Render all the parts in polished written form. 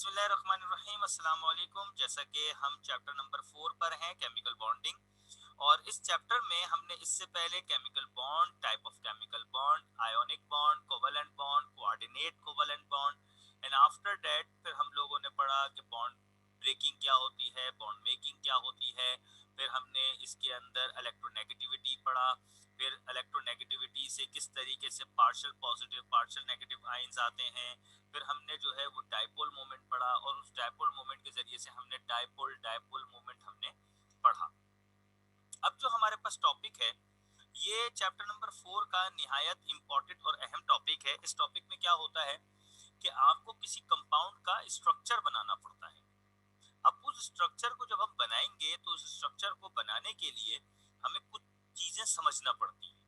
बिस्मिल्लाहिर्रहमानिर्रहीम, अस्सलाम वालेकुम। जैसा कि हम चैप्टर नंबर 4 पर हैं, केमिकल बॉन्डिंग। और इस चैप्टर में हमने इससे पहले chemical bond, type of chemical bond, ionic bond, covalent bond, coordinate covalent bond and after that फिर हम लोगों ने पढ़ा कि बॉन्ड ब्रेकिंग क्या होती है, बॉन्ड मेकिंग क्या होती है। फिर हमने इसके अंदर इलेक्ट्रोनेगेटिविटी पढ़ा। फिर इलेक्ट्रोनेगेटिविटी से किस तरीके से partial positive partial negative ions आते हैं। फिर हमने जो है वो डाइपोल मोमेंट पढ़ा और उस डाइपोल मोमेंट के जरिए से हमने डाइपोल डाइपोल मोमेंट हमने पढ़ा। अब जो हमारे पास टॉपिक है, ये चैप्टर नंबर 4 का निहायत इंपॉर्टेंट और अहम टॉपिक है। इस टॉपिक में क्या होता है कि आपको किसी कंपाउंड का स्ट्रक्चर बनाना पड़ता है। अब उस स्ट्रक्चर को जब हम बनाएंगे तो उस स्ट्रक्चर को बनाने के लिए हमें कुछ चीजें समझना पड़ती हैं।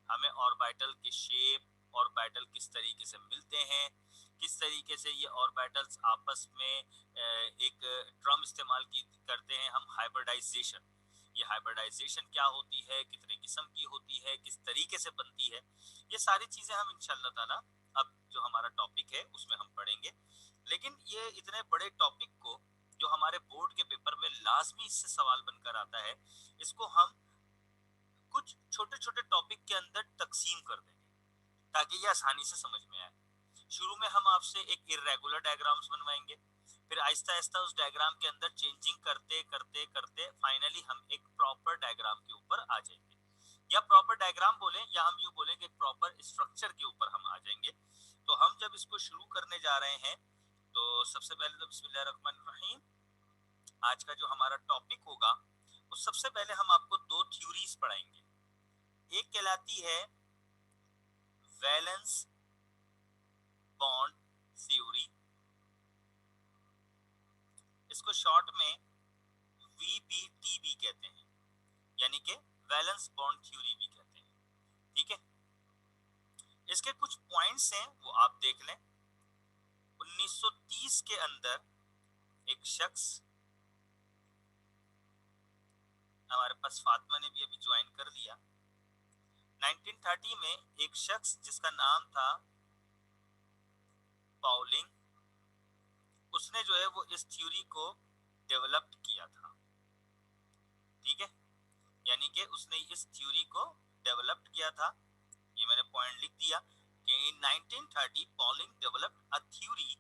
हमें ऑर्बिटल के शेप, ऑर्बिटल किस तरीके से मिलते हैं, किस तरीके से ये ऑर्बिटल्स आपस में एक टर्म इस्तेमाल की करते हैं हम, हाइब्रिडाइजेशन। ये हाइब्रिडाइजेशन क्या होती है, कितने किस्म की होती है, किस तरीके से बनती है, ये सारी चीजें हम इंशाल्लाह ताला अब जो हमारा टॉपिक है उसमें हम पढ़ेंगे। लेकिन ये इतने बड़े टॉपिक को जो हमारे बोर्ड के पेपर में लाजमी इससे सवाल बनकर आता है, इसको हम कुछ छोटे छोटे टॉपिक के अंदर तकसीम कर देंगे ताकि ये आसानी से समझ में आए। शुरू में हम आपसे एक इर्रेगुलर डायग्राम्स बनवाएंगे, फिर आहिस्ता आहिस्ता उस डायग्राम के अंदर चेंजिंग करते करते करते फाइनली हम एक प्रॉपर डायग्राम के ऊपर आ जाएंगे। या प्रॉपर डायग्राम बोलें या हम यूं बोलें कि प्रॉपर स्ट्रक्चर के ऊपर हम आ जाएंगे। तो हम जब इसको शुरू करने जा रहे हैं तो सबसे पहले तो बिस्मिल्लाहिर्रहमानिर्रहीम, आज का जो हमारा टॉपिक होगा तो सबसे पहले हम आपको दो थ्योरीज पढ़ाएंगे। एक कहलाती है वैलेंस बॉन्ड थ्योरी, इसको शॉर्ट में VBT भी कहते हैं, यानी कि वैलेंस बॉन्ड थ्योरी भी कहते हैं। ठीक है, इसके कुछ पॉइंट्स हैं वो आप देख लें। 1930 के अंदर एक शख्स, हमारे पास फातिमा ने भी अभी ज्वाइन कर लिया, 1930 में एक शख्स जिसका नाम था पाउलिंग, उसने जो है वो इस थ्योरी को डेवलप किया था। ठीक है, यानी कि उसने इस थ्योरी को डेवलप किया था। ये मैंने पॉइंट लिख दिया कि इन 1930 पॉलिंग डेवलप्ड अ थ्योरी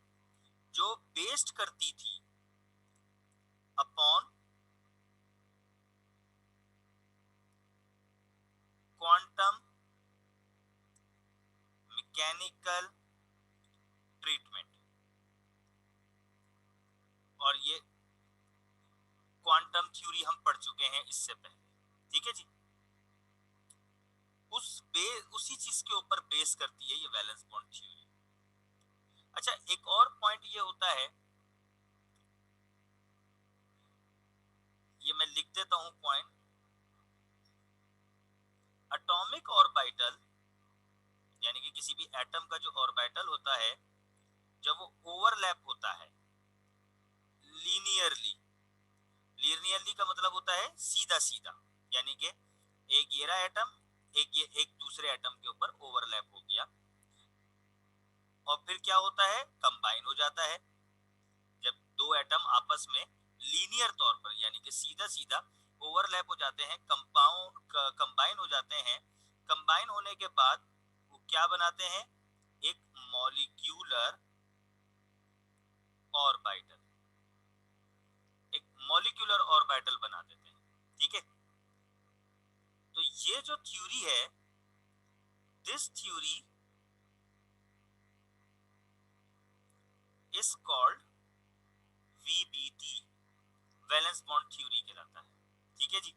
जो बेस्ड करती थी अपॉन क्वांटम मैकेनिकल ट्रीटमेंट। और ये क्वांटम थ्योरी हम पढ़ चुके हैं इससे पहले। ठीक है जी, उसी चीज के ऊपर बेस करती है ये वैलेंस बॉन्ड थ्योरी। अच्छा, एक और पॉइंट ये होता है, ये मैं लिख देता हूं पॉइंट। एटॉमिक ऑर्बिटल यानी कि किसी भी एटम का जो ऑर्बिटल होता है, जब वो ओवरलैप होता है लीनियरली, लीनियरली का मतलब होता है सीधा सीधा, यानी कि एक ये रहा एटम, एक ये एक दूसरे एटम के ऊपर ओवरलैप हो गया, और फिर क्या होता है, कंबाइन हो जाता है। जब दो एटम आपस में लीनियर तौर पर यानी कि सीधा सीधा ओवरलैप हो जाते हैं, कंबाइन हो जाते हैं, कंबाइन होने के बाद वो क्या बनाते हैं, एक मॉलिक्यूलर ऑर्बिटल, एक मॉलिक्यूलर ऑर्बिटल बना देते हैं। ठीक है, तो ये जो थ्योरी है, this theory is called VBT, valence bond theory कहलाता है। ठीक है जी,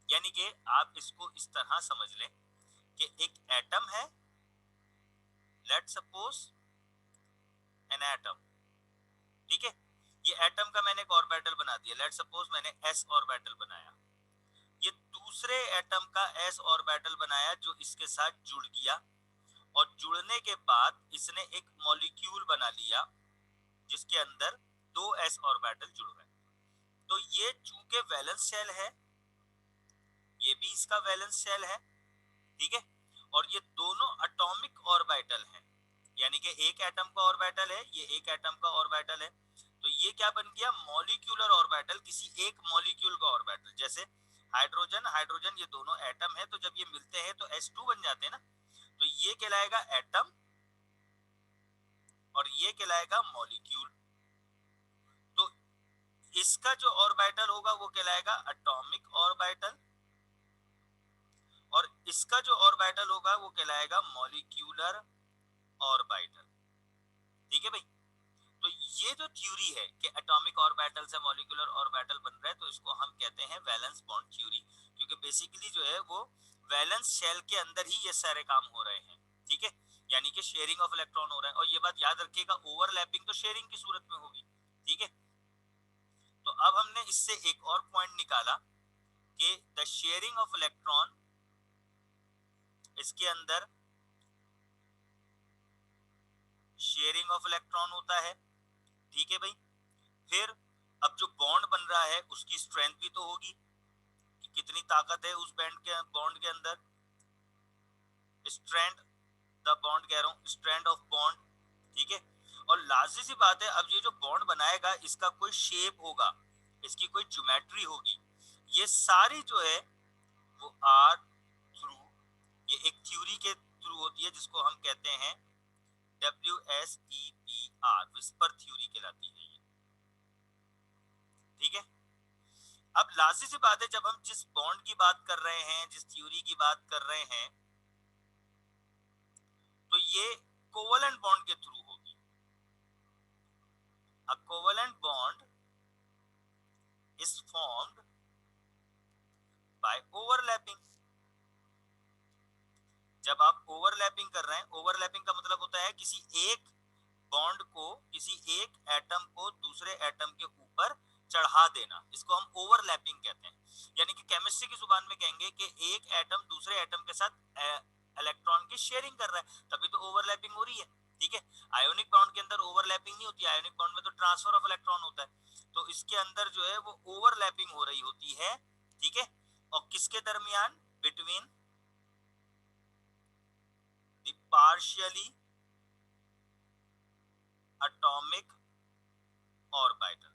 यानी कि आप इसको इस तरह समझ लें कि एक एटम है, लेट सपोज एन एटम। ठीक है, ये एटम का मैंने एक ऑर्बिटल बना दिया, लेट सपोज मैंने s ऑर्बिटल बनाया। ये दूसरे एटम का s ऑर्बिटल बनाया जो इसके साथ जुड़ गया, और जुड़ने के बाद इसने एक मॉलिक्यूल बना लिया जिसके अंदर दो s ऑर्बिटल जुड़ गए। तो ये चूंकि वैलेंस शेल है, ये भी इसका वैलेंस शेल है। ठीक है, और ये दोनों एटॉमिक ऑर्बिटल हैं, यानी कि एक एटम का ऑर्बिटल है, ये एक एटम का ऑर्बिटल है, तो ये क्या बन गया, मॉलिक्यूलर ऑर्बिटल, किसी एक मॉलिक्यूल का ऑर्बिटल। जैसे हाइड्रोजन हाइड्रोजन ये दोनों एटम है, तो जब ये मिलते हैं तो H2 बन जाते हैं ना, तो ये कहलाएगा एटम और ये कहलाएगा मॉलिक्यूल। तो इसका जो ऑर्बिटल होगा वो कहलाएगा एटॉमिक ऑर्बिटल, और इसका जो ऑर्बिटल होगा वो कहलाएगा मॉलिक्यूलर ऑर्बिटल। ठीक है भाई, तो ये जो थ्योरी है कि एटॉमिक ऑर्बिटल से मॉलिक्यूलर ऑर्बिटल बन रहा है, तो इसको हम कहते हैं वैलेंस बॉन्ड थ्योरी, क्योंकि बेसिकली जो है वो वैलेंस शेल के अंदर ही ये सारे काम हो रहे हैं। ठीक है, यानी कि शेयरिंग ऑफ इलेक्ट्रॉन हो रहा है, और ये बात याद रखिएगा, ओवरलैपिंग तो शेयरिंग की सूरत में होगी। ठीक है, तो अब हमने इससे एक और पॉइंट निकाला कि द शेयरिंग ऑफ इलेक्ट्रॉन, इसके अंदर शेयरिंग ऑफ इलेक्ट्रॉन होता है। ठीक है भाई, फिर अब जो बॉन्ड बन रहा है उसकी स्ट्रेंथ भी तो होगी कि कितनी ताकत है उस बॉन्ड के अंदर, स्ट्रेंथ द बॉन्ड कह रहा हूं, स्ट्रेंथ ऑफ बॉन्ड। ठीक है, और लाजिमी सी बात है, अब ये जो बॉन्ड बनाएगा इसका कोई शेप होगा, इसकी कोई ज्योमेट्री होगी, ये सारी जो है वो आर थ्रू, ये एक थ्योरी के थ्रू होती है जिसको हम कहते हैं WSEPR, विस्पर थ्योरी कहलाती है ये। ठीक है, अब लाजिमी सी बात है, जब हम जिस बॉन्ड की बात कर रहे हैं, जिस थ्योरी की बात कर रहे हैं, तो ये कोवेलेंट बॉन्ड के थ्रू होगी। A covalent bond is formed by overlapping। जब आप ओवरलैपिंग कर रहे हैं, ओवरलैपिंग का मतलब होता है किसी एक बॉन्ड को, किसी एक एटम को दूसरे एटम के ऊपर चढ़ा देना, इसको हम ओवरलैपिंग कहते हैं। यानी कि केमिस्ट्री की जुबान में कहेंगे कि एक एटम दूसरे एटम के साथ इलेक्ट्रॉन की शेयरिंग कर रहा है, तभी तो ओवरलैपिंग हो रही है। ठीक है, आयोनिक बॉन्ड के अंदर ओवरलैपिंग नहीं होती, आयोनिक बॉन्ड में तो ट्रांसफर ऑफ इलेक्ट्रॉन होता है, तो इसके अंदर जो है वो ओवरलैपिंग हो रही होती है। ठीक है, और किसके दरमियान, between the partially atomic orbital,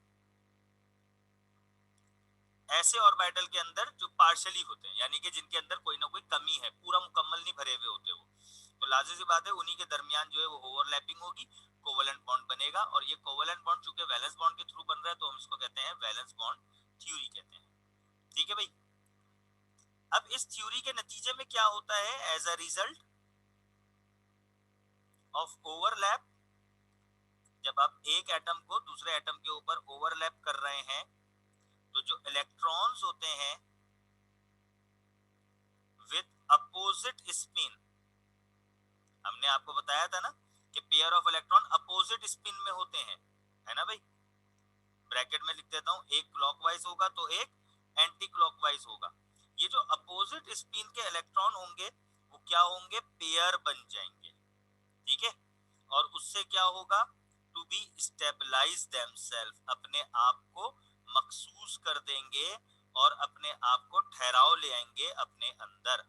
ऐसे ऑर्बिटल के अंदर जो पार्शियली होते हैं, यानी कि जिनके अंदर कोई ना कोई कमी है, पूरा मुकम्मल नहीं भरे हुए होते वो, तो लाजिमी सी बात है उन्हीं के दरमियान जो है वो ओवरलैपिंग होगी, कोवेलेंट बॉन्ड बनेगा, और ये कोवेलेंट बॉन्ड चूंकि वैलेंस बॉन्ड के थ्रू बन रहा है तो हम इसको कहते हैं वैलेंस बॉन्ड थ्योरी कहते हैं। ठीक है भाई, अब इस थ्योरी के नतीजे में क्या होता है, as a result of overlap, जब आप एक एटम को दूसरे एटम के ऊपर ओवरलैप कर रहे हैं, तो जो इलेक्ट्रॉन्स होते हैं विद अपोजिट स्पिन, हमने आपको बताया था ना कि pair of electron opposite spin में होते हैं, है ना भाई, ब्रैकेट में लिख देता हूं, एक क्लॉकवाइज होगा तो एक एंटी क्लॉकवाइज होगा। ये जो अपोजिट स्पिन के इलेक्ट्रॉन होंगे वो क्या होंगे, पेयर बन जाएंगे। ठीक है, और उससे क्या होगा, टू बी स्टेबलाइज देमसेल्फ, अपने आप को मखसूस कर देंगे और अपने आप को ठहराव ले आएंगे अपने अंदर।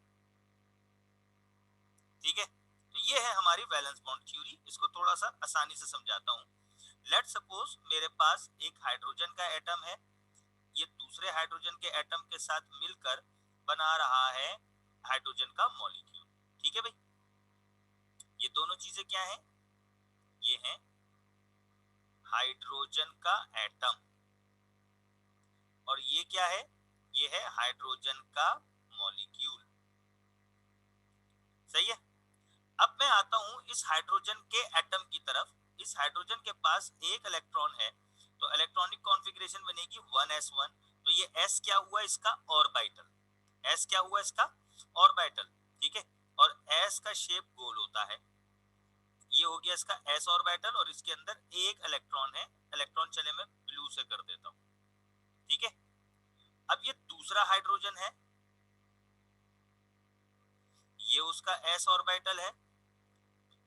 ठीक है, तो ये है हमारी वैलेंस बॉन्ड थ्योरी, इसको थोड़ा सा आसानी से समझाता हूं। लेट सपोज मेरे पास एक हाइड्रोजन का एटम है, ये दूसरे हाइड्रोजन के एटम के साथ मिलकर बना रहा है हाइड्रोजन का मॉलिक्यूल। ठीक है भाई, ये दोनों चीजें क्या हैं, ये हैं हाइड्रोजन का एटम, और ये क्या है, ये है हाइड्रोजन का मॉलिक्यूल। सही है, अब मैं आता हूं इस हाइड्रोजन के एटम की तरफ, इस हाइड्रोजन के पास एक इलेक्ट्रॉन है, तो इलेक्ट्रॉनिक कॉन्फ़िगरेशन बनेगी 1s1, तो ये s क्या हुआ, इसका ऑर्बिटल, s क्या हुआ इसका ऑर्बिटल। ठीक है, और s का शेप गोल होता है, ये हो गया इसका s ऑर्बिटल, और इसके अंदर एक इलेक्ट्रॉन है, इलेक्ट्रॉन चले मैं ब्लू से कर देता हूं। ठीक है, अब ये दूसरा हाइड्रोजन है, ये उसका s ऑर्बिटल है,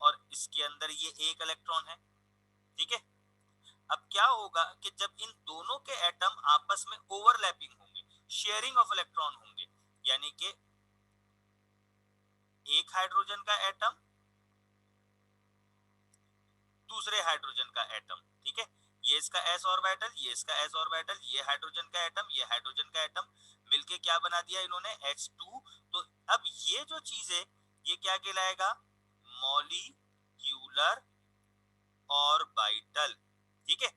और इसके अंदर ये एक इलेक्ट्रॉन है। ठीक है, अब क्या होगा कि जब इन दोनों के एटम आपस में ओवरलैपिंग होंगे, शेयरिंग ऑफ इलेक्ट्रॉन होंगे, यानी कि एक हाइड्रोजन का एटम दूसरे हाइड्रोजन का एटम, ठीक है, ये इसका s ऑर्बिटल, ये इसका s ऑर्बिटल, ये हाइड्रोजन का एटम, ये हाइड्रोजन का एटम, मिलके क्या बना दिया इन्होंने H2। तो अब ये जो चीज है ये क्या कहलाएगा, मॉलिक्यूलर ऑर्बिटल, ठीक है।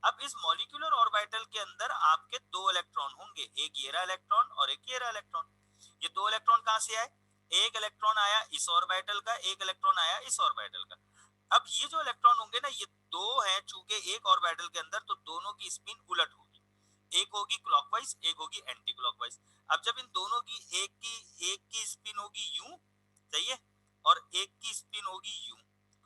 अब इस मॉलिक्यूलर ऑर्बिटल के अंदर आपके दो इलेक्ट्रॉन होंगे, एक ये रहा इलेक्ट्रॉन और एक ये रहा इलेक्ट्रॉन। ये दो इलेक्ट्रॉन कहां से आए, एक इलेक्ट्रॉन आया इस ऑर्बिटल का, एक इलेक्ट्रॉन आया इस ऑर्बिटल का। अब ये जो इलेक्ट्रॉन होंगे ना, ये दो हैं चूंकि एक ऑर्बिटल के अंदर, तो दोनों की स्पिन उलट होगी, एक होगी क्लॉकवाइज, एक होगी एंटी क्लॉकवाइज। अब जब इन दोनों की एक की स्पिन होगी यूं, सही है, और एक की स्पिन होगी यूं,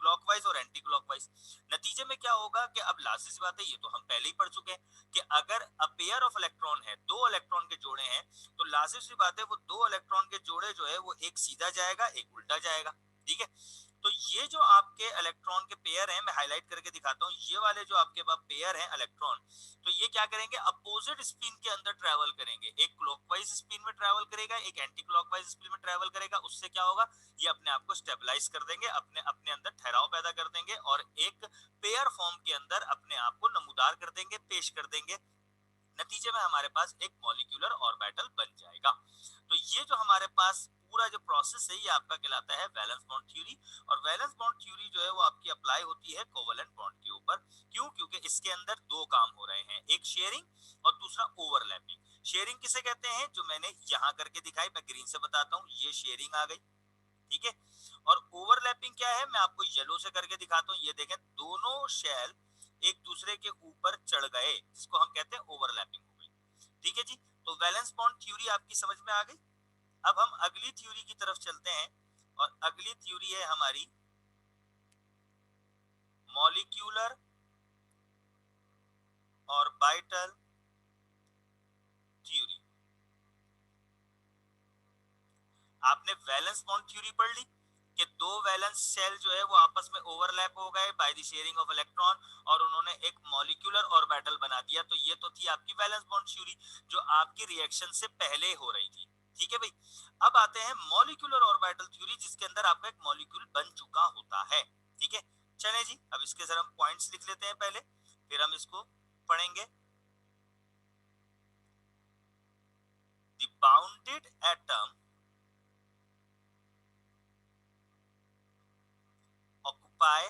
क्लॉकवाइज और एंटी क्लॉकवाइज, नतीजे में क्या होगा कि अब लास्ट सी बात है, ये तो हम पहले ही पढ़ चुके हैं कि अगर अ पेयर ऑफ इलेक्ट्रॉन है, दो इलेक्ट्रॉन के जोड़े हैं, तो लास्ट सी बात है वो दो इलेक्ट्रॉन के जोड़े जो है वो एक सीधा जाएगा एक उल्टा जाएगा, ठीक है। तो ये जो आपके इलेक्ट्रॉन के पेयर हैं, मैं हाईलाइट करके दिखाता हूँ, ये वाले जो आपके पास पेयर हैं इलेक्ट्रॉन, तो ये क्या करेंगे, अपोजिट स्पिन के अंदर ट्रेवल करेंगे, एक क्लॉकवाइज स्पिन में ट्रेवल करेगा, एक एंटी क्लॉकवाइज स्पिन में ट्रेवल करेगा। उससे क्या होगा, ये अपने आप को स्टेबलाइज कर देंगे, अपने अपने अंदर ठहराव पैदा कर देंगे और एक पेयर फॉर्म के अंदर अपने आप को नमूदार कर देंगे, पेश कर देंगे। नतीजे में हमारे पास एक मॉलिक्यूलर ऑर्बिटल बन जाएगा। तो ये जो हमारे पास पूरा जो प्रोसेस है ये आपका कहलाता है वैलेंस बॉन्ड थ्योरी। और वैलेंस बॉन्ड थ्योरी जो है वो आपकी अप्लाई होती है कोवेलेंट बॉन्ड के ऊपर। क्यों, क्योंकि इसके अंदर दो काम हो रहे हैं, एक शेयरिंग और दूसरा ओवरलैपिंग। शेयरिंग किसे कहते हैं, जो मैंने यहाँ करके दिखाई, मैं ग्रीन से बताता हूँ, ये शेयरिंग आ गई, ठीक है। और ओवरलैपिंग क्या है, मैं आपको येलो से करके दिखाता हूँ। ये देखें, दोनों शेल एक दूसरे के ऊपर चढ़ गए, जिसको हम कहते हैं ओवरलैपिंग हो गई, ठीक है जी। तो वैलेंस बॉन्ड थ्योरी आपकी समझ में आ गई। अब हम अगली थ्योरी की तरफ चलते हैं, और अगली थ्योरी है हमारी मॉलिक्यूलर ऑर्बिटल थ्योरी। आपने वैलेंस बॉन्ड थ्योरी पढ़ ली कि दो वैलेंस शेल जो है वो आपस में ओवरलैप हो गए by the sharing of electron, और उन्होंने एक मॉलिक्यूलर ऑर्बिटल बना दिया। तो ये तो थी आपकी वैलेंस बॉन्ड थ्योरी, जो आपकी रिएक्शन से पहले हो रही थी, ठीक है भाई। अब आते हैं मॉलिक्यूलर ऑर्बिटल थ्योरी, जिसके अंदर आपका एक मॉलिक्यूल बन चुका होता है, ठीक है। चले जी, अब इसके जरा हम पॉइंट्स लिख लेते हैं पहले, फिर हम इसको पढ़ेंगे। The bounded atom occupy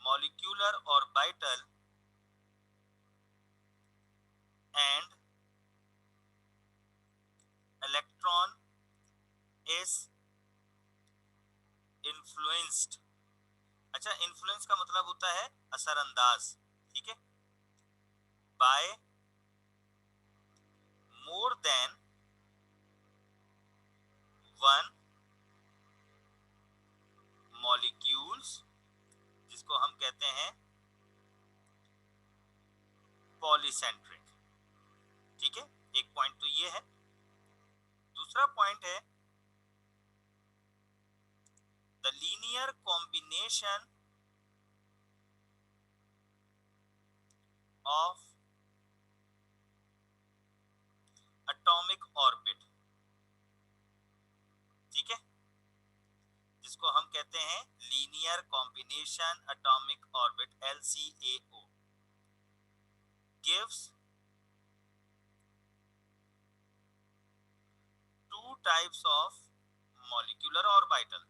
molecular orbital and electron is influenced। अच्छा, इन्फ्लुएंस का मतलब होता है असरअंदाज, ठीक है, by more than one molecules, जिसको हम कहते हैं पॉलीसेंट्रिक, ठीक है। एक पॉइंट तो ये है। दूसरा पॉइंट है the linear combination of atomic orbit, ठीक है, जिसको हम कहते हैं linear combination atomic orbit, LCAO, gives two types of molecular orbital,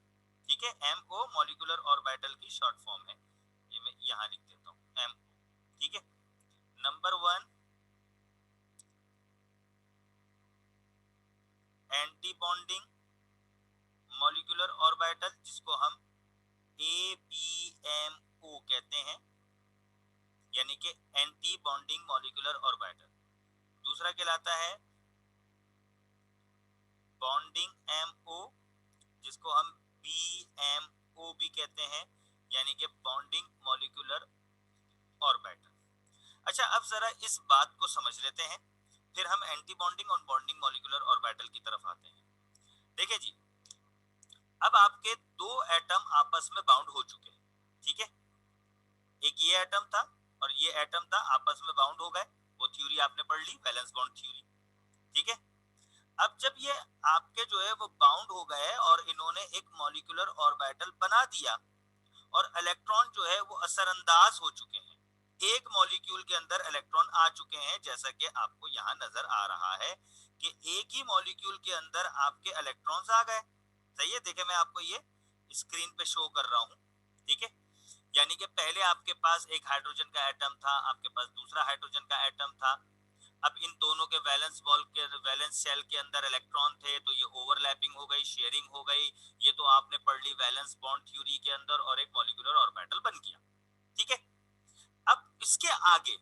ठीक है। MO मॉलिक्यूलर ऑर्बिटल की शॉर्ट फॉर्म है, ये मैं यहां लिख देता हूं MO, ठीक है। Number 1 anti bonding molecular orbital, जिसको हम ABMO कहते हैं, यानी कि एंटी बॉन्डिंग मॉलिक्यूलर ऑर्बिटल। दूसरा कहलाता है बॉन्डिंग MO, जिसको हम BMO भी कहते हैं, यानी कि बॉन्डिंग मॉलिक्यूलर ऑर्बिटल। अच्छा, अब जरा इस बात को समझ लेते हैं, फिर हम एंटी बॉन्डिंग और बॉन्डिंग मॉलिक्यूलर ऑर्बिटल की तरफ आते हैं। देखिए जी, अब आपके दो एटम आपस में बाउंड हो चुके हैं, ठीक है। एक ये एटम था और ये एटम था, आपस में बाउंड हो गए, वो थ्योरी आपने पढ़ ली, वैलेंस बॉन्ड थ्योरी, ठीक है। अब जब ये आपके जो है वो बाउंड हो गए और इन्होंने एक मॉलिक्यूलर ऑर्बिटल बना दिया, और इलेक्ट्रॉन जो है वो असरअंदाज हो चुके हैं। एक मॉलिक्यूल के अंदर इलेक्ट्रॉन आ चुके हैं, जैसा कि आपको यहाँ नजर आ रहा है कि एक ही मॉलिक्यूल के अंदर आपके इलेक्ट्रॉन्स आ गए। सही है, देखे मैं आपको ये स्क्रीन पे शो कर रहा हूँ। ठीक है, यानी कि पहले आपके पास एक हाइड्रोजन का एटम था, आपके पास दूसरा हाइड्रोजन का एटम था। अब इन दोनों के वैलेंस शेल के अंदर इलेक्ट्रॉन थे, तो ये ओवरलैपिंग हो गई, शेयरिंग हो गई। ये तो आपने पढ़ ली वैलेंस बॉन्ड थ्योरी के अंदर, और एक मॉलिक्यूलर ऑर्बिटल बन गया। ठीक है, अब इसके आगे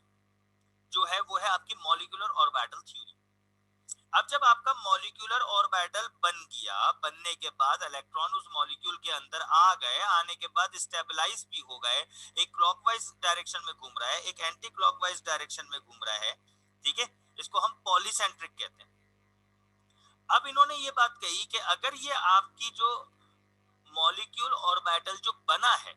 जो है वो है आपकी मॉलिक्यूलर ऑर्बिटल थ्योरी। अब जब आपका मॉलिक्यूलर ऑर्बिटल बन गया, बनने के बाद इलेक्ट्रॉन उस मॉलिक्यूल के अंदर आ गए, आने के बाद स्टेबलाइज भी हो गए, एक क्लॉकवाइज डायरेक्शन में घूम रहा है, एक एंटी क्लॉकवाइज डायरेक्शन में घूम रहा है। ठीक है, इसको हम पॉलीसेंट्रिक कहते हैं। अब इन्होंने ये बात कही कि अगर ये आपकी जो मॉलिक्यूल ऑर्बिटल जो बना है,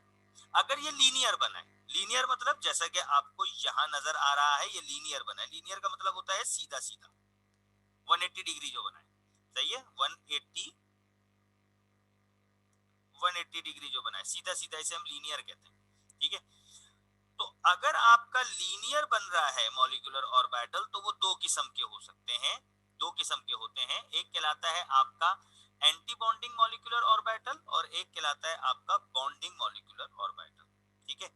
अगर ये लीनियर बना है, लीनियर मतलब जैसा कि आपको यहां नजर आ रहा है, ये लीनियर बना है। लीनियर का मतलब होता है सीधा सीधा, 180 डिग्री जो बना है। सही है, 180 डिग्री जो बना है, सीधा सीधा, इसे हम लीनियर कहते हैं। ठीक है, तो अगर आपका लीनियर बन रहा है मॉलिक्यूलर ऑर्बिटल, तो वो दो किस्म के हो सकते हैं, दो किस्म के होते हैं। एक कहलाता है आपका एंटी बॉन्डिंग मॉलिक्यूलर ऑर्बिटल, और एक कहलाता है आपका बॉन्डिंग मॉलिक्यूलर ऑर्बिटल। ठीक है,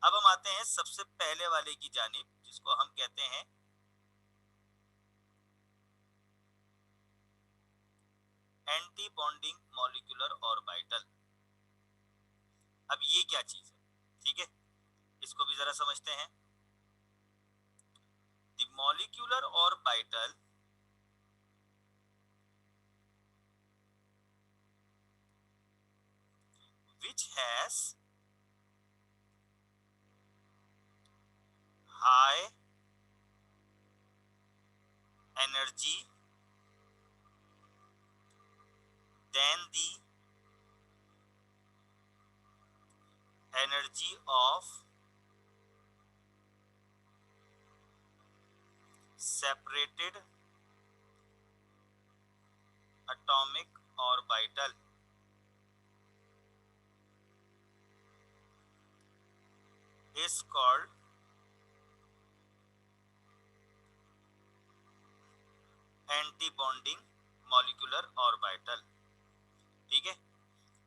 अब हम आते हैं सबसे पहले वाले की जानिब, जिसको हम कहते हैं एंटी बॉन्डिंग मॉलिक्यूलर ऑर्बिटल। अब ये क्या चीज है? ठीक है, इसको भी जरा समझते हैं। The molecular orbital which has high energy than the energy of separated atomic orbital is called anti bonding molecular orbital. ठीक है,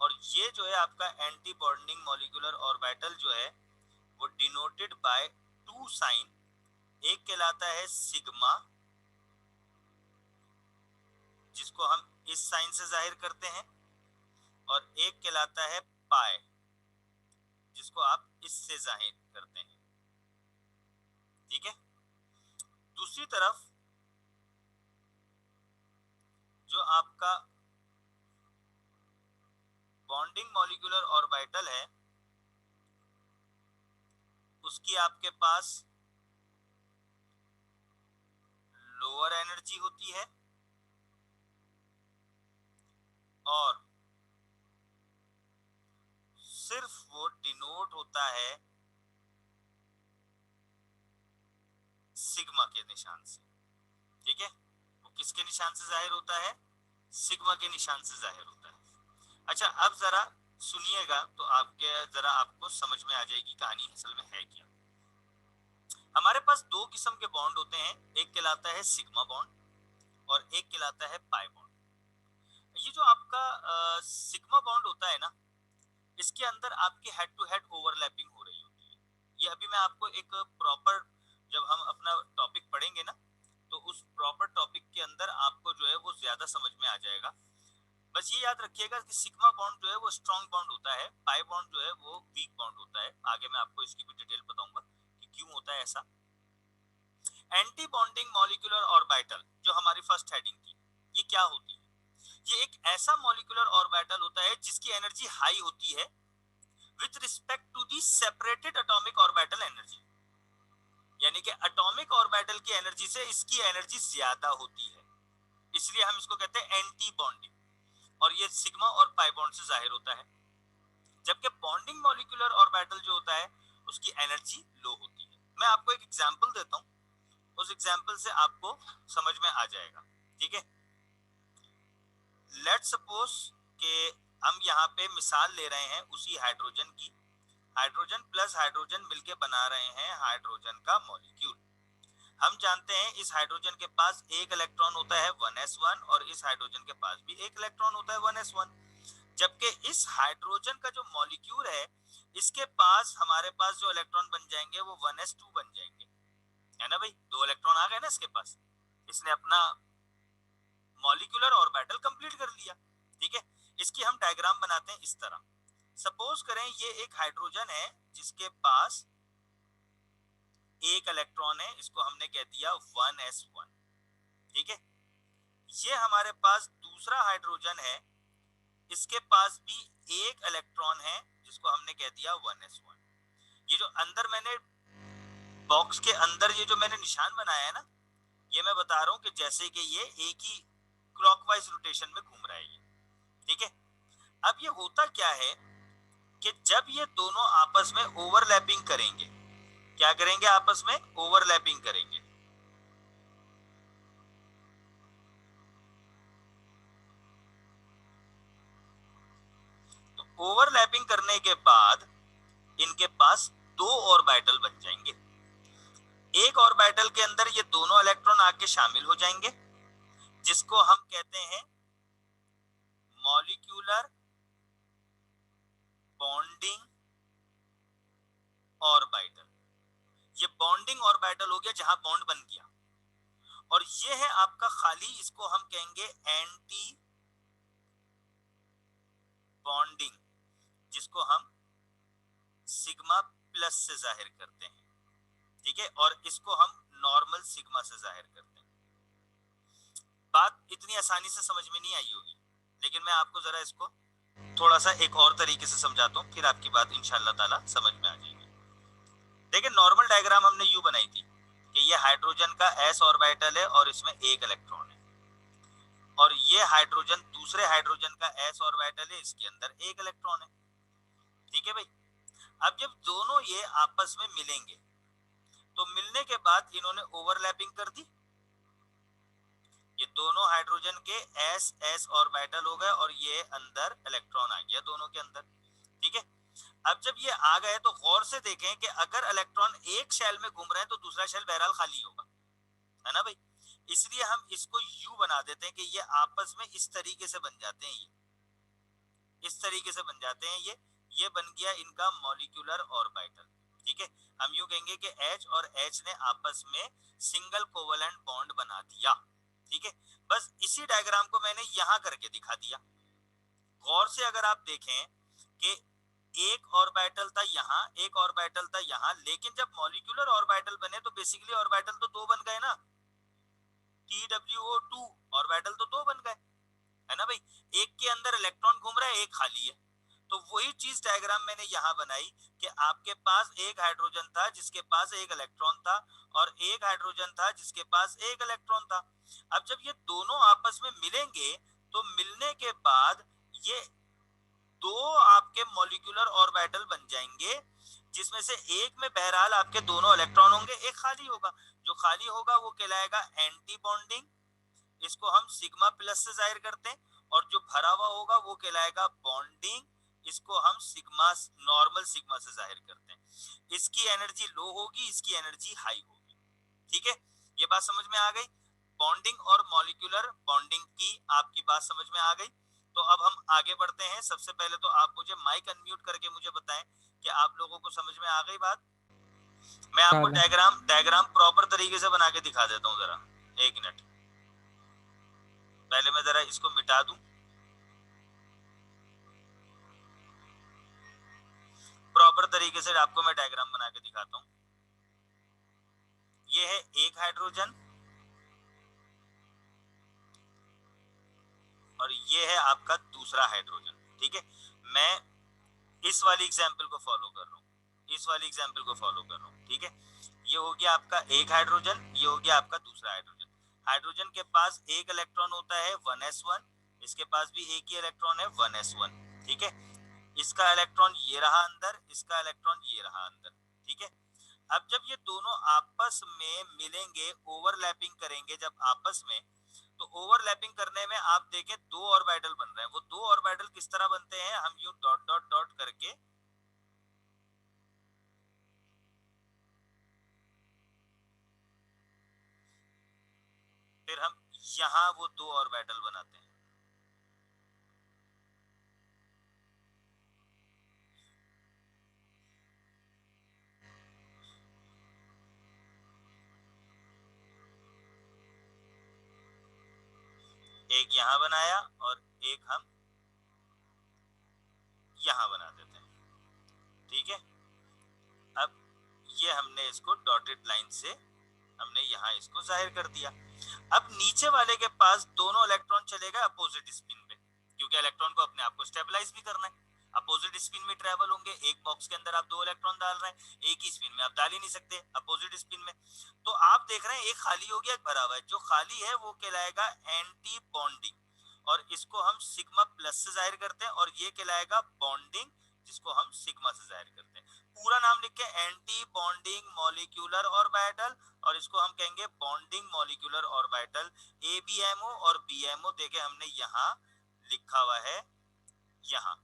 और ये जो है आपका एंटी बॉन्डिंग मॉलिक्यूलर ऑर्बिटल जो है वो डिनोटेड बाय टू साइन। एक कहलाता है सिग्मा, जिसको हम इस साइन से जाहिर करते हैं, और एक कहलाता है पाई, जिसको आप इससे जाहिर करते हैं। ठीक है, दूसरी तरफ जो आपका बॉन्डिंग मॉलिक्यूलर ऑर्बिटल है, उसकी आपके पास लोअर एनर्जी होती है, और सिर्फ वो डिनोट होता है सिग्मा के निशान से। ठीक है, वो किसके निशान से जाहिर होता है? सिग्मा के निशान से जाहिर होता है। अच्छा, अब जरा सुनिएगा तो आपके जरा आपको समझ में आ जाएगी कहानी असल में है क्या। हमारे पास दो किस्म के बॉन्ड होते हैं, एक कहलाता है सिग्मा बॉन्ड और एक कहलाता है पाई बॉन्ड। ये जो आपका सिग्मा बॉन्ड होता है ना, इसके अंदर आपकी हेड टू हेड ओवरलैपिंग हो रही होती है। ये अभी मैं आपको एक प्रॉपर, जब हम अपना टॉपिक पढ़ेंगे ना, तो उस प्रॉपर टॉपिक के अंदर आपको जो है वो ज्यादा समझ में आ जाएगा। बस ये याद रखिएगा कि सिग्मा बॉन्ड जो है वो स्ट्रॉन्ग बॉन्ड होता है, पाई बॉन्ड जो है वो वीक बॉन्ड होता है। आगे मैं आपको इसकी भी डिटेल बताऊंगा कि क्यों होता है ऐसा। एंटी बॉन्डिंग मॉलिक्यूलर ऑर्बिटल जो हमारी फर्स्ट हेडिंग थी, ये क्या होती है? ये एक ऐसा मॉलिक्यूलर ऑर्बिटल होता है जिसकी एनर्जी हाई होती है with respect to the separated atomic orbital energy. यानी कि एटॉमिक ऑर्बिटल की एनर्जी से इसकी एनर्जी ज्यादा होती है, इसलिए हम इसको कहते हैं एंटी बॉन्डिंग। और ये सिग्मा और पाई बॉन्ड से जाहिर होता है। जबकि बॉन्डिंग मॉलिक्यूलर ऑर्बिटल जो होता है उसकी एनर्जी लो होती है। मैं आपको एक एग्जांपल देता हूं, उस एग्जांपल से आपको समझ में आ जाएगा। ठीक है, लेट्स सपोज कि हम यहाँ पे मिसाल ले रहे हैं उसी हाइड्रोजन की, हाइड्रोजन प्लस हाइड्रोजन मिलके बना रहे हैं हाइड्रोजन का मॉलिक्यूल। हम जानते हैं इस हाइड्रोजन के पास एक इलेक्ट्रॉन होता है 1s1 और इस हाइड्रोजन के पास भी एक इलेक्ट्रॉन होता है 1s1, जबकि इस हाइड्रोजन का जो मॉलिक्यूल है इसके पास हमारे पास जो इलेक्ट्रॉन बन जाएंगे वो 1s2 बन जाएंगे, है ना भाई, दो इलेक्ट्रॉन आ गए ना इसके पास, इसने अपना मॉलिक्यूलर ऑर्बिटल कंप्लीट कर लिया। ठीक है, इसकी हम डायग्राम बनाते हैं इस तरह। सपोज करें ये एक हाइड्रोजन है जिसके पास एक इलेक्ट्रॉन है, इसको हमने कह दिया 1s1। ठीक है, ये हमारे पास दूसरा हाइड्रोजन है, इसके पास भी एक इलेक्ट्रॉन है जिसको हमने कह दिया 1s1। ये जो अंदर मैंने बॉक्स के अंदर ये जो मैंने निशान बनाया है ना, ये मैं बता रहा हूं कि जैसे कि ये एक ही क्लॉकवाइज रोटेशन में घूम रहा है ये। ठीक है, अब ये होता क्या है कि जब ये दोनों आपस में ओवरलैपिंग करेंगे, क्या करेंगे, आपस में ओवरलैपिंग करेंगे। तो ओवरलैपिंग करने के बाद इनके पास दो ऑर्बिटल बन जाएंगे। एक ऑर्बिटल के अंदर ये दोनों इलेक्ट्रॉन आके शामिल हो जाएंगे जिसको हम कहते हैं मॉलिक्यूलर बॉन्डिंग ऑर्बिटल। ये बॉन्डिंग ऑर्बिटल हो गया जहां बॉन्ड बन गया, और ये है आपका खाली, इसको हम कहेंगे एंटी बॉन्डिंग, जिसको हम सिग्मा प्लस से जाहिर करते हैं। ठीक है, और इसको हम नॉर्मल सिग्मा से जाहिर करते हैं। बात इतनी आसानी से समझ में नहीं आई होगी, लेकिन मैं आपको जरा इसको थोड़ा सा एक और तरीके से समझाता हूँ, फिर आपकी बात इंशाल्लाह ताला समझ में आ जाएगी। देखिए, नॉर्मल डायग्राम हमने यू बनाई थी कि ये हाइड्रोजन का s ऑर्बिटल है और इसमें एक इलेक्ट्रॉन है, और ये हाइड्रोजन दूसरे हाइड्रोजन का s ऑर्बिटल है, इसके अंदर एक इलेक्ट्रॉन है। ठीक है भाई, अब जब दोनों ये आपस में मिलेंगे तो मिलने के बाद इन्होंने ओवरलैपिंग कर दी, ये दोनों हाइड्रोजन के s s ऑर्बिटल हो गए और ये अंदर इलेक्ट्रॉन आ गया दोनों के अंदर। ठीक है, अब जब ये आ गए तो गौर से देखें कि अगर इलेक्ट्रॉन एक शेल में घूम रहे हैं तो दूसरा शेल बहरहाल खाली होगा, है ना भाई, इसलिए हम इसको यू बना देते हैं कि ये आपस में इस तरीके से बन जाते हैं, ये इस तरीके से बन जाते हैं, ये बन गया इनका मॉलिक्यूलर ऑर्बिटल। ठीक है, हम यूं कहेंगे कि H और H ने आपस में सिंगल कोवेलेंट बॉन्ड बना दिया। ठीक है, बस इसी डायग्राम को मैंने यहां करके दिखा दिया। गौर से अगर आप देखें कि एक ऑर्बिटल था यहाँ, एक ऑर्बिटल था यहाँ, लेकिन जब मॉलिक्यूलर ऑर्बिटल बने तो बेसिकली ऑर्बिटल तो दो बन गए ना, TWO2 ऑर्बिटल तो दो बन गए, है ना भाई, एक के अंदर इलेक्ट्रॉन घूम रहा है, एक खाली है। तो वही चीज डायग्राम मैंने यहाँ बनाई कि आपके पास एक हाइड्रोजन था जिसके पास एक इलेक्ट्रॉन था, और एक हाइड्रोजन था जिसके पास एक इलेक्ट्रॉन था। अब जब ये दोनों आपस में मिलेंगे तो मिलने के बाद ये दो आपके मॉलिक्यूलर ऑर्बिटल बन जाएंगे, जिसमें से एक में बहरहाल आपके दोनों इलेक्ट्रॉन होंगे, एक खाली होगा। जो खाली होगा वो कहलाएगा एंटी बॉन्डिंग, इसको हम सिग्मा प्लस से जाहिर करते हैं, और जो भरा हुआ होगा वो कहलाएगा बॉन्डिंग, इसको हम सिग्मा नॉर्मल सिग्मा से जाहिर करते हैं। इसकी एनर्जी लो होगी, इसकी एनर्जी हाई होगी। ठीक है, ये बात समझ में आ गई, बॉन्डिंग और मॉलिक्यूलर बॉन्डिंग की आपकी बात समझ में आ गई। तो अब हम आगे बढ़ते हैं। सबसे पहले तो आप मुझे माइक अनम्यूट करके मुझे बताएं कि आप लोगों को समझ में आ गई बात। मैं आपको डायग्राम प्रॉपर तरीके से बना के दिखा देता हूँ, जरा एक मिनट, पहले मैं जरा इसको मिटा दूं, प्रॉपर तरीके से आपको मैं डायग्राम बना के दिखाता हूँ। ये है एक हाइड्रोजन और ये है आपका दूसरा हाइड्रोजन। ठीक है, मैं इस वाली एग्जांपल को फॉलो कर रहा हूँ, इस वाली एग्जांपल को फॉलो कर रहा हूँ। ठीक है, ये हो गया आपका एक हाइड्रोजन, ये हो गया आपका दूसरा हाइड्रोजन। हाइड्रोजन के पास एक इलेक्ट्रॉन होता है 1s1, इसके पास भी एक ही इलेक्ट्रॉन है 1s1। ठीक है, इसका इलेक्ट्रॉन ये रहा अंदर, इसका इलेक्ट्रॉन ये रहा अंदर। ठीक है, अब जब ये दोनों आपस में मिलेंगे, ओवरलैपिंग करेंगे जब आपस में, तो ओवरलैपिंग करने में आप देखें दो ऑर्बिटल बन रहे हैं। वो दो ऑर्बिटल किस तरह बनते हैं, हम यूं डॉट डॉट डॉट करके फिर हम यहाँ वो 2 ऑर्बिटल बनाते हैं। एक यहाँ बनाया और एक हम यहाँ बना देते हैं, ठीक है। अब ये हमने इसको डॉटेड लाइन से हमने यहाँ इसको जाहिर कर दिया। अब नीचे वाले के पास दोनों इलेक्ट्रॉन चले गए अपोजिट स्पिन पे, क्योंकि इलेक्ट्रॉन को अपने आप को स्टेबलाइज भी करना है। अपोजिट स्पिन में ट्रेवल होंगे, एक बॉक्स के अंदर आप 2 इलेक्ट्रॉन डाल रहे हैं, एक ही स्पिन में आप डाल ही नहीं सकते अपोजिट स्पिन में। तो आप देख रहे हैं एक खाली हो गया, एक भरा हुआ है। जो खाली है वो कहलाएगा एंटी बॉन्डिंग और इसको हम सिग्मा प्लस से जाहिर करते हैं, और ये कहलाएगा बॉन्डिंग जिसको हम सिग्मा से जाहिर करते हैं। पूरा नाम लिख के एंटी बॉन्डिंग मॉलिक्यूलर ऑर्बिटल, और इसको हम कहेंगे बॉन्डिंग मॉलिक्यूलर ऑर्बिटल। एबीएमओ और बीएमओ देखे हमने यहाँ लिखा हुआ है, यहाँ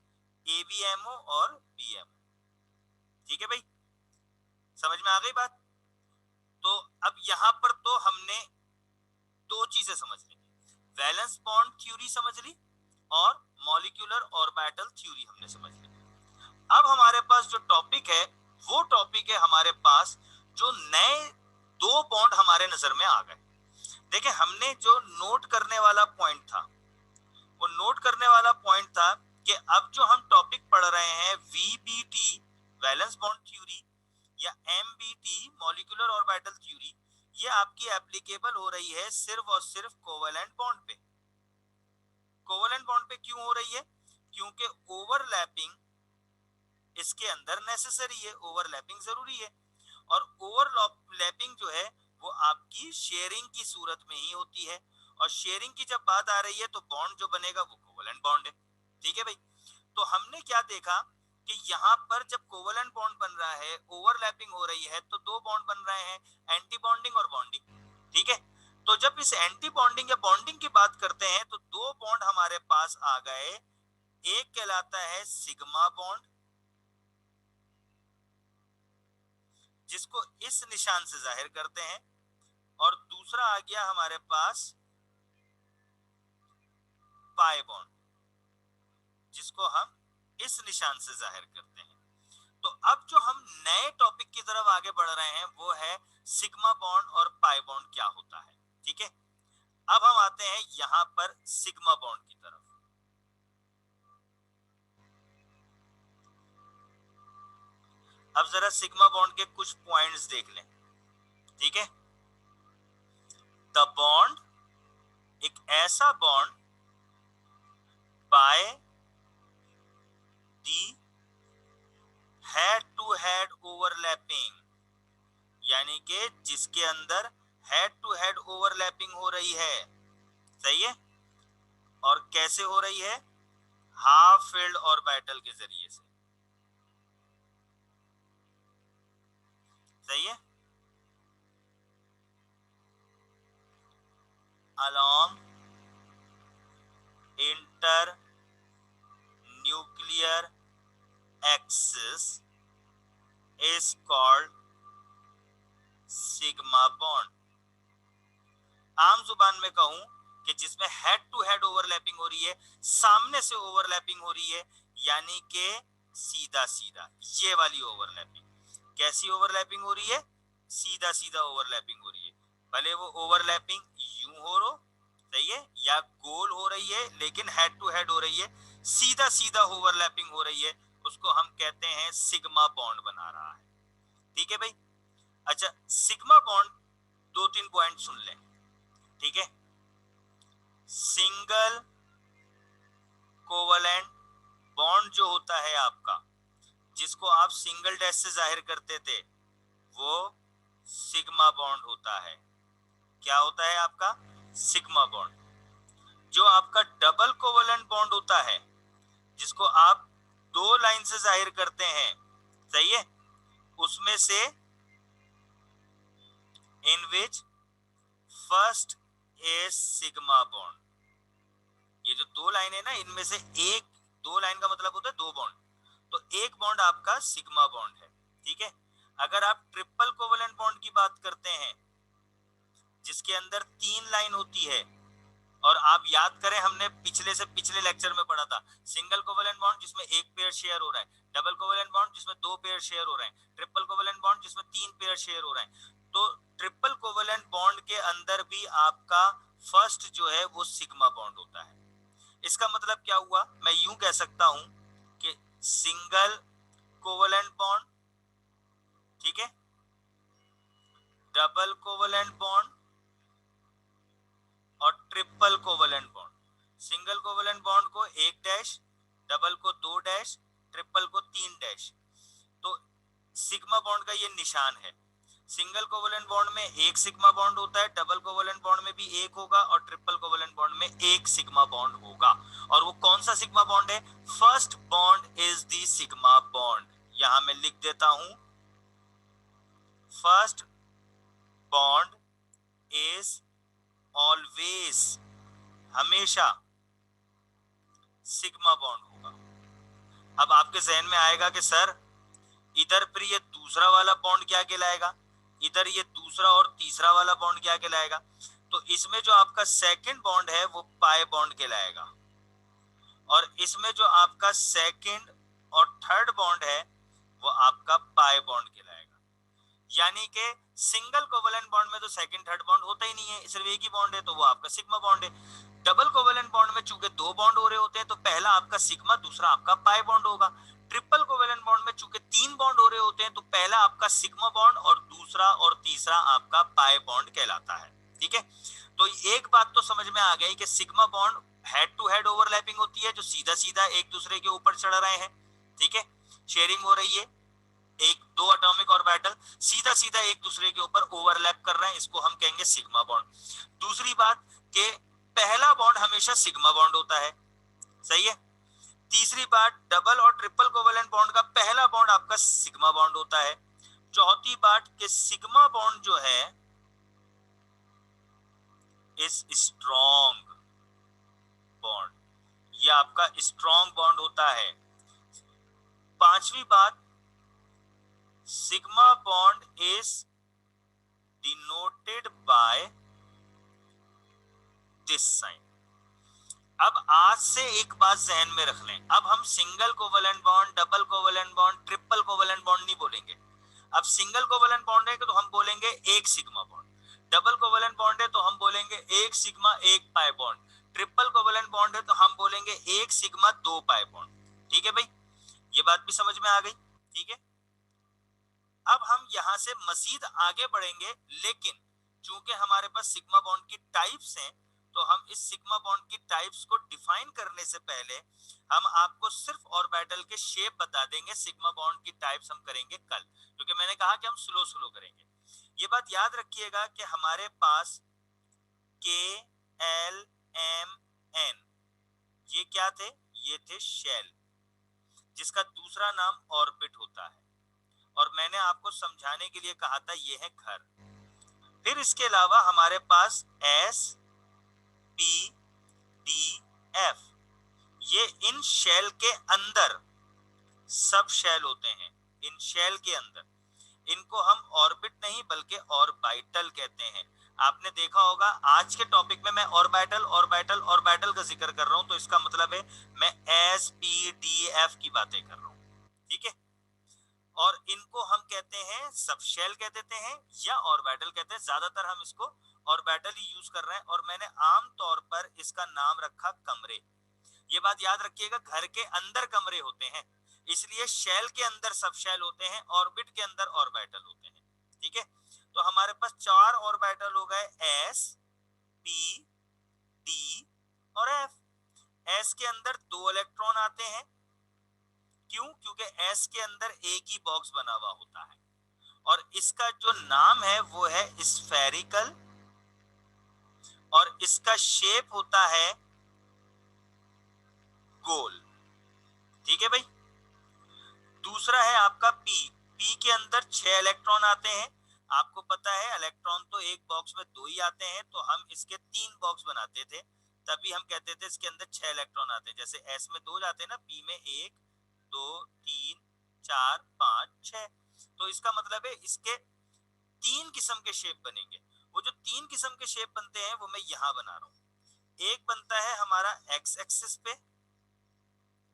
एबीएमओ और बीएमओ, ठीक है भाई, समझ में आ गई बात। तो अब यहाँ पर तो हमने 2 चीजें समझ ली, वैलेंस बॉन्ड थ्योरी समझ ली और मॉलिक्यूलर ऑर्बिटल थ्योरी हमने समझ ली। अब हमारे पास जो टॉपिक है वो टॉपिक है हमारे पास जो नए 2 बॉन्ड हमारे नजर में आ गए। देखिए हमने जो नोट करने वाला पॉइंट था, वो नोट करने वाला पॉइंट था कि अब जो हम टॉपिक पढ़ रहे हैं वीबीटी वैलेंस बॉन्ड थ्योरी या एमबीटी मॉलिक्यूलर ऑर्बिटल थ्योरी, ये आपकी एप्लीकेबल हो रही है सिर्फ और सिर्फ कोवेलेंट बॉन्ड पे। कोवेलेंट बॉन्ड पे क्यों हो रही है? क्योंकि ओवरलैपिंग इसके अंदर नेसेसरी है, ओवरलैपिंग जरूरी है, और ओवरलैपिंग जो है वो आपकी शेयरिंग की सूरत में ही होती है, और शेयरिंग की जब बात आ रही है तो बॉन्ड जो बनेगा वो कोवेलेंट बॉन्ड है, ठीक है भाई। तो हमने क्या देखा कि यहाँ पर जब कोवेलेंट बॉन्ड बन रहा है, ओवरलैपिंग हो रही है, तो 2 बॉन्ड बन रहे हैं, एंटी बॉन्डिंग और बॉन्डिंग, ठीक है। तो जब इस एंटी बॉन्डिंग या बॉन्डिंग की बात करते हैं तो 2 बॉन्ड हमारे पास आ गए। एक कहलाता है सिग्मा बॉन्ड, जिसको इस निशान से जाहिर करते हैं, और दूसरा आ गया हमारे पास पाई बॉन्ड, जिसको हम इस निशान से जाहिर करते हैं। तो अब जो हम नए टॉपिक की तरफ आगे बढ़ रहे हैं वो है सिग्मा बॉन्ड और पाई बॉन्ड क्या होता है, ठीक है। अब हम आते हैं यहां पर सिग्मा बॉन्ड की तरफ। अब जरा सिग्मा बॉन्ड के कुछ पॉइंट्स देख लें, ठीक है। द बॉन्ड एक ऐसा bond by the head to head overlapping, यानी कि जिसके अंदर हेड टू हेड ओवरलैपिंग हो रही है, सही है। और कैसे हो रही है? हाफ फील्ड ऑर्बिटल के जरिए से, सही है। along inter nuclear axis is called sigma bond. आम जुबान में कहूं कि जिसमें हेड टू हेड ओवरलैपिंग हो रही है, सामने से ओवरलैपिंग हो रही है, यानी कि सीधा सीधा ये वाली ओवरलैपिंग। कैसी ओवरलैपिंग हो रही है? सीधा सीधा ओवरलैपिंग हो रही है, भले वो ओवरलैपिंग यूं हो रो, सही है, या गोल हो रही है, लेकिन हेड टू हेड हो रही है, सीधा सीधा ओवरलैपिंग हो रही है, उसको हम कहते हैं सिग्मा बॉन्ड बना रहा है, ठीक है भाई। अच्छा, सिग्मा बॉन्ड 2-3 पॉइंट सुन लें, ठीक है। सिंगल कोवलेंट बॉन्ड जो होता है आपका, जिसको आप सिंगल डैश से जाहिर करते थे, वो सिग्मा बॉन्ड होता है। क्या होता है आपका? Sigma bond. जो आपका डबल कोवलेंट बॉन्ड होता है, जिसको आप 2 लाइन से जाहिर करते हैं, सही है, उसमें से इन which first is sigma bond. ये जो 2 लाइन है ना, इनमें से एक, 2 लाइन का मतलब होता है 2 बॉन्ड, तो एक बॉन्ड आपका सिग्मा बॉन्ड है, ठीक है। अगर आप ट्रिपल कोवेलेंट बॉन्ड की बात करते हैं, जिसके अंदर 3 लाइन होती है। और आप याद करें, हमने पिछले से पिछले लेक्चर में पढ़ा था, सिंगल कोवेलेंट बॉन्ड जिसमें एक पेयर शेयर हो रहा है, डबल कोवेलेंट बॉन्ड जिसमें 2 पेयर शेयर हो रहे हैं, ट्रिपल कोवेलेंट बॉन्ड जिसमें 3 पेयर शेयर हो रहे हैं। तो ट्रिपल कोवेलेंट बॉन्ड के अंदर भी आपका फर्स्ट जो है वो सिग्मा बॉन्ड होता है। इसका मतलब क्या हुआ, मैं यूं कह सकता हूं कि सिंगल कोवेलेंट बॉन्ड, ठीक है, डबल कोवेलेंट बॉन्ड और triple covalent bond. Single covalent bond को 1 डैश, डबल को 2 डैश, ट्रिपल को 3 डैश। तो सिग्मा बॉन्ड का ये निशान है। सिंगल कोवेलेंट बॉन्ड में एक सिग्मा बॉन्ड होता है, डबल कोवेलेंट बॉन्ड में भी एक होगा और ट्रिपल कोवेलेंट बॉन्ड में एक सिग्मा बॉन्ड होगा। और वो कौन सा सिग्मा बॉन्ड है? First bond is the sigma bond. यहां मैं लिख देता हूं, फर्स्ट बॉन्ड इज ऑलवेज, हमेशा सिग्मा बॉन्ड होगा। अब आपके जहन में आएगा कि सर इधर पर ये दूसरा वाला बॉन्ड क्या कहलाएगा, इधर ये दूसरा और तीसरा वाला बॉन्ड क्या कहलाएगा? तो इसमें जो आपका सेकंड बॉन्ड है वो पाई बॉन्ड कहलाएगा, और इसमें जो आपका सेकंड और थर्ड बॉन्ड है वो आपका पाई बॉन्ड कहलाएगा। यानी कि सिंगल कोवेलेंट बॉन्ड में तो सेकंड थर्ड बॉन्ड होता ही नहीं है, सिर्फ एक ही बॉन्ड है, तो वो आपका सिग्मा बॉन्ड है। डबल कोवेलेंट बॉन्ड में चूंकि 2 बॉन्ड हो रहे होते हैं तो पहला आपका सिग्मा, दूसरा आपका पाई बॉन्ड होगा। ट्रिपल कोवेलेंट बॉन्ड में चूंकि 3 बॉन्ड हो रहे होते हैं तो पहला आपका सिग्मा बॉन्ड और दूसरा और तीसरा आपका पाई बॉन्ड कहलाता है। ठीक है, तो एक बात तो समझ में आ गई कि sigma bond head to head overlapping होती है, जो सीधा सीधा एक दूसरे के ऊपर चढ़ रहे हैं। ठीक है, शेयरिंग हो रही है, एक 2 एटॉमिक ऑर्बिटल सीधा सीधा एक दूसरे के ऊपर ओवरलैप कर रहे हैं, इसको हम कहेंगे सिग्मा बॉन्ड। दूसरी बात कि पहला बॉन्ड हमेशा सिग्मा बॉन्ड होता है, सही है। तीसरी बात, डबल और ट्रिपल कोवेलेंट बॉन्ड का पहला बॉन्ड आपका सिग्मा बॉन्ड होता है। चौथी बात कि सिग्मा बॉन्ड जो है इज स्ट्रॉन्ग बॉन्ड, ये आपका स्ट्रॉन्ग बॉन्ड होता है। पांचवी बात, sigma bond is denoted by this sign. अब आज से एक बात जहन में रख लें, अब हम single covalent bond, double covalent bond, triple covalent bond नहीं बोलेंगे। अब सिंगल कोवेलेंट बॉन्ड है तो हम बोलेंगे एक sigma bond, double covalent bond है तो हम बोलेंगे एक सिग्मा एक pi bond, triple covalent bond है तो हम बोलेंगे एक सिग्मा 2 पाई बॉन्ड। ठीक है भाई, ये बात भी समझ में आ गई। ठीक है, अब हम यहां से मजीद आगे बढ़ेंगे, लेकिन चूंकि हमारे पास सिग्मा बॉन्ड की टाइप्स हैं तो हम इस सिग्मा बॉन्ड की टाइप्स को डिफाइन करने से पहले हम आपको सिर्फ ऑर्बिटल के शेप बता देंगे। सिग्मा बॉन्ड की टाइप्स हम करेंगे कल, क्योंकि मैंने कहा कि हम स्लो स्लो करेंगे। ये बात याद रखिएगा कि हमारे पास के एल एम एन ये क्या थे? ये थे शेल, जिसका दूसरा नाम ऑर्बिट होता है, और मैंने आपको समझाने के लिए कहा था ये है घर। फिर इसके अलावा हमारे पास एस पी डी एफ, ये इन शेल के अंदर सब शेल होते हैं। इन शेल के अंदर इनको हम ऑर्बिट नहीं बल्कि ऑर्बिटल कहते हैं। आपने देखा होगा आज के टॉपिक में मैं ऑर्बिटल ऑर्बिटल ऑर्बिटल का जिक्र कर रहा हूं, तो इसका मतलब है मैं एस पी डी एफ की बातें कर रहा हूं। ठीक है, और इनको हम कहते हैं सब शेल कह देते हैं या ऑर्बिटल कहते हैं। ज्यादातर हम इसको ऑर्बिटल ही यूज कर रहे हैं, और मैंने आम तौर पर इसका नाम रखा कमरे। ये बात याद रखिएगा, घर के अंदर कमरे होते हैं, इसलिए शेल के अंदर सब शेल होते हैं, ऑर्बिट के अंदर ऑर्बिटल होते हैं। ठीक है, तो हमारे पास 4 ऑर्बिटल हो गए, एस पी डी और एफ। एस के अंदर 2 इलेक्ट्रॉन आते हैं, क्यों? क्योंकि एस के अंदर एक ही बॉक्स बना हुआ होता है, और इसका जो नाम है वो है स्फेरिकल, और इसका शेप होता है गोल। ठीक है भाई, दूसरा है आपका पी। पी के अंदर 6 इलेक्ट्रॉन आते हैं। आपको पता है इलेक्ट्रॉन तो एक बॉक्स में 2 ही आते हैं, तो हम इसके 3 बॉक्स बनाते थे, तभी हम कहते थे इसके अंदर 6 इलेक्ट्रॉन आते हैं। जैसे एस में 2 जाते हैं ना, पी में 1 2 3 4 5 6, तो इसका मतलब है इसके 3 किस्म के शेप बनेंगे। वो जो 3 किस्म के शेप बनते हैं वो मैं यहाँ बना रहा हूँ। एक बनता है हमारा एक्स एक्सिस पे,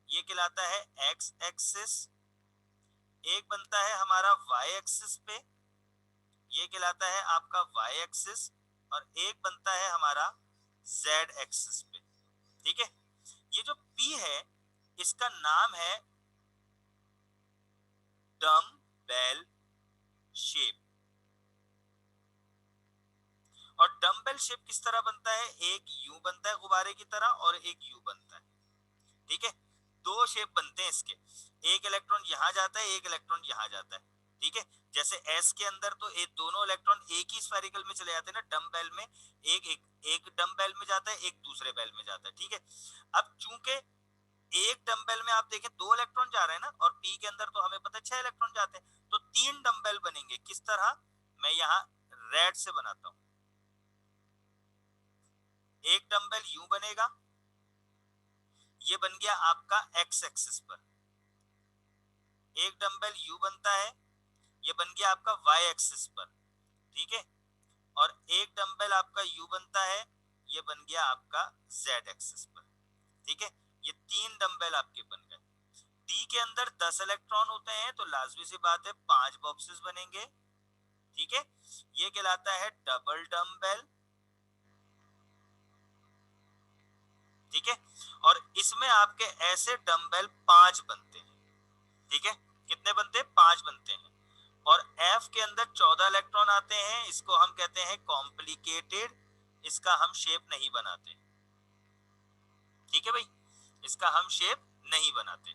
ये कहलाता है एक्स एक्सिस। एक बनता है हमारा वाई एक्सिस पे, ये कहलाता है आपका वाई एक्सिस। और एक बनता है हमारा जेड एक्सिस पे। ठीक है, ये जो पी है इसका नाम है डम्बेल शेप। और डम्बेल शेप किस तरह बनता है, एक यू बनता है गुब्बारे की तरह और एक यू बनता है। ठीक है, दो शेप बनते हैं इसके, एक इलेक्ट्रॉन यहां जाता है, एक इलेक्ट्रॉन यहां जाता है। ठीक है, जैसे एस के अंदर तो एक दोनों इलेक्ट्रॉन एक ही स्फेरिकल में चले जाते हैं ना, डम बेल में एक डम बेल में जाता है, एक दूसरे बेल में जाता है। ठीक है, अब चूंकि एक डम्बेल में आप देखें 2 इलेक्ट्रॉन जा रहे हैं ना, और पी के अंदर तो हमें पता है 6 इलेक्ट्रॉन जाते हैं, तो 3 डम्बेल बनेंगे। किस तरह, मैं यहाँ रेड से बनाता हूं। एक डम्बेल यू बनेगा, ये बन गया आपका एक्स एक्सिस पर। एक डम्बेल यू बनता है, ये बन गया आपका वाई एक्सिस पर। ठीक है, और एक डम्बेल आपका यू बनता है, ये बन गया आपका जेड एक्सिस पर। ठीक है, ये 3 डम्बेल आपके बन गए। डी के अंदर 10 इलेक्ट्रॉन होते हैं, तो लाजमी सी बात है 5 बॉक्सेस बनेंगे। ठीक है, ये कहलाता है डबल डम्बेल। ठीक है, और इसमें आपके ऐसे डम्बेल 5 बनते हैं। ठीक है, कितने बनते हैं, 5 बनते हैं। और एफ के अंदर 14 इलेक्ट्रॉन आते हैं, इसको हम कहते हैं कॉम्प्लिकेटेड, इसका हम शेप नहीं बनाते। ठीक है भाई, इसका हम शेप नहीं बनाते।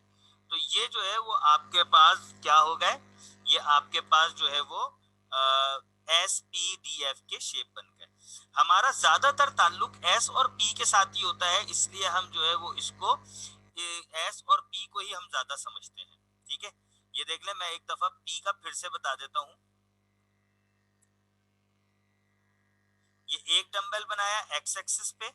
तो ये जो है वो आपके पास क्या हो गए, ये आपके पास जो है वो एस पी डी एफ के शेप बन गए। हमारा ज्यादातर ताल्लुक एस और पी के साथ ही होता है, इसलिए हम जो है वो इसको एस और पी को ही हम ज्यादा समझते हैं। ठीक है, ये देख ले, मैं एक दफा पी का फिर से बता देता हूं। ये एक डंबल बनाया एक्स एक्सिस पे,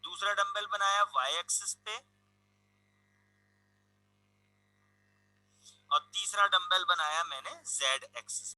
दूसरा डंबल बनाया वाई एक्सिस पे, और तीसरा डंबल बनाया मैंने जेड एक्सिस।